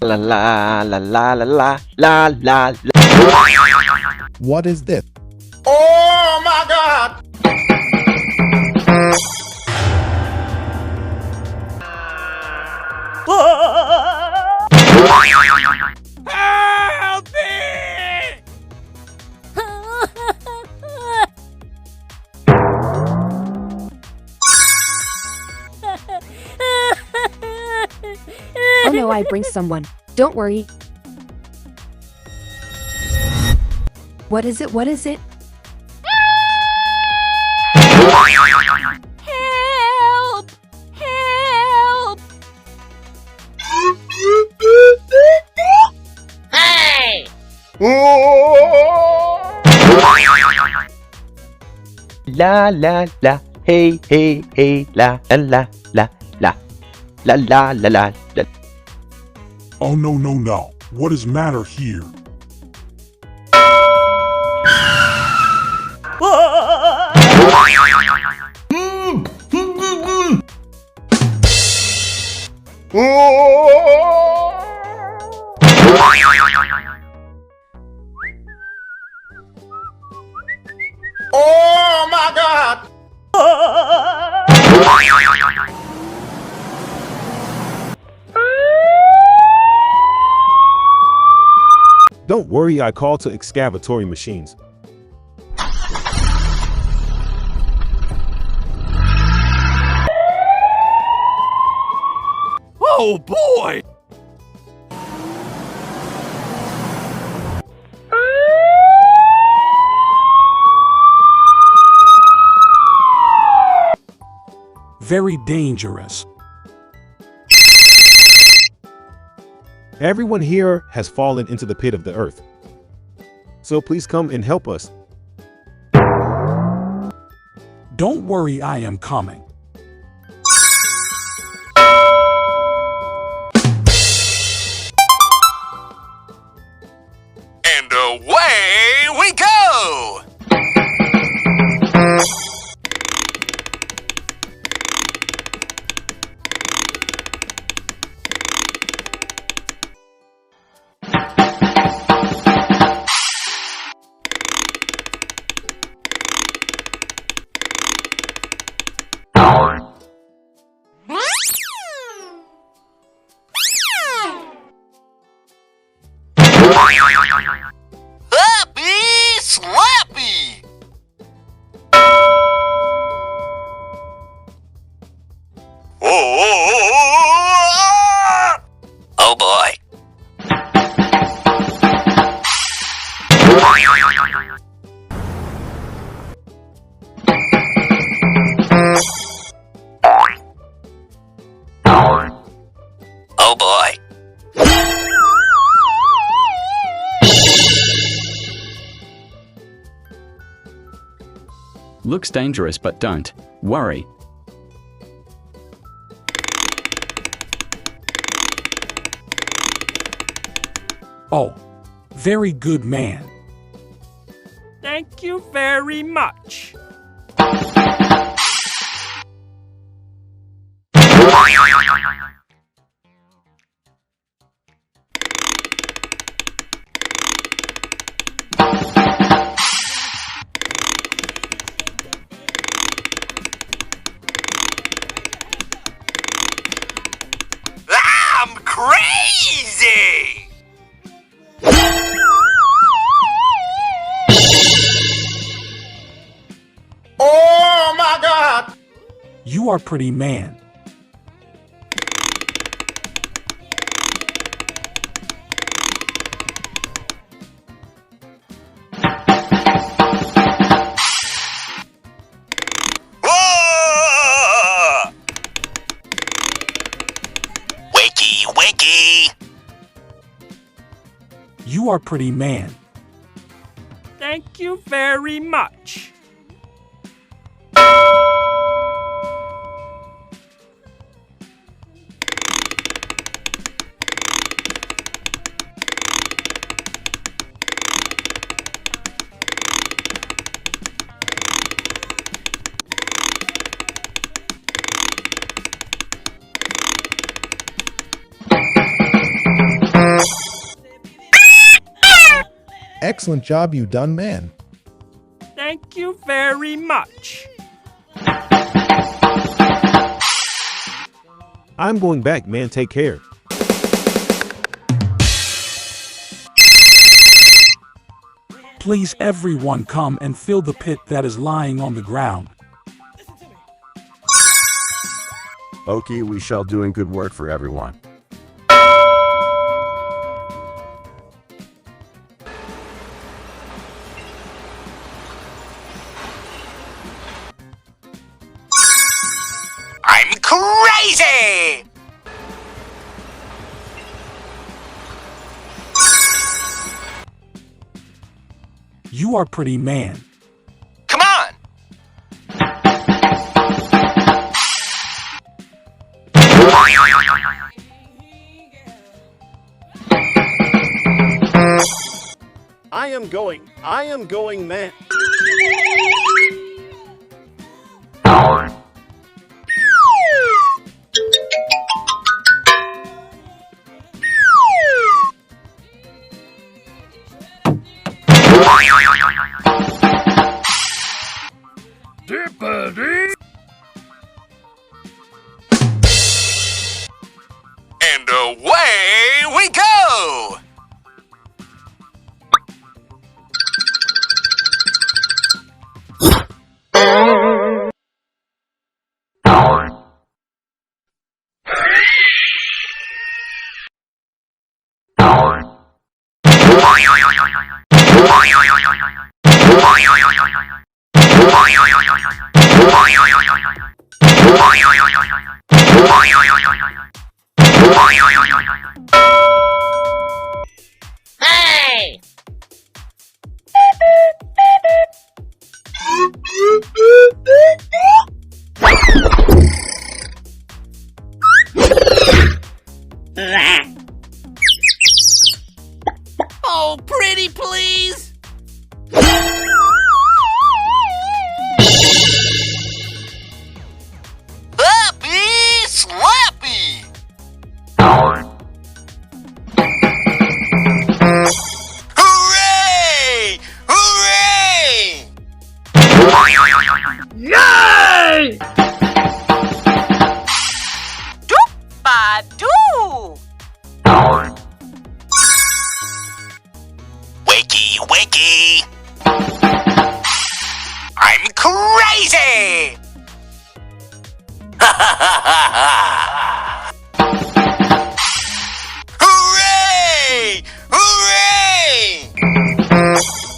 La la la la la la la la la. What is this? Oh my God! Help me! Oh no, I bring someone. Don't worry. What is it? What is it? Help! Help! Hey! La la la, hey hey hey, la la la la la la la la la. Oh no, no, no. What is matter here? Oh my God! Don't worry, I called to excavatory machines. Oh boy! Very dangerous. Everyone here has fallen into the pit of the earth. So please come and help us. Don't worry, I am coming. And away we go! Happy Slappy! Oh boy. Oh boy. Looks dangerous, but don't worry. Oh, very good man. Thank you very much. I'm crazy! Oh my God! You are pretty man. Whoa! Wakey, wakey! You are pretty man. Thank you very much. excellent job you done, man. Thank you very much. I'm going back, man. Take care. Please everyone come and fill the pit that is lying on the ground. Okay, we shall doing good work for everyone. I'm crazy! You are pretty, man. Come on! I am going, man. And away we go! Hey! Oh, pretty please! Happy Slappy! Hooray! Hooray! Yay! Doop-ba-doo! Wakey, wakey! I'm crazy! Ha ha ha ha ha!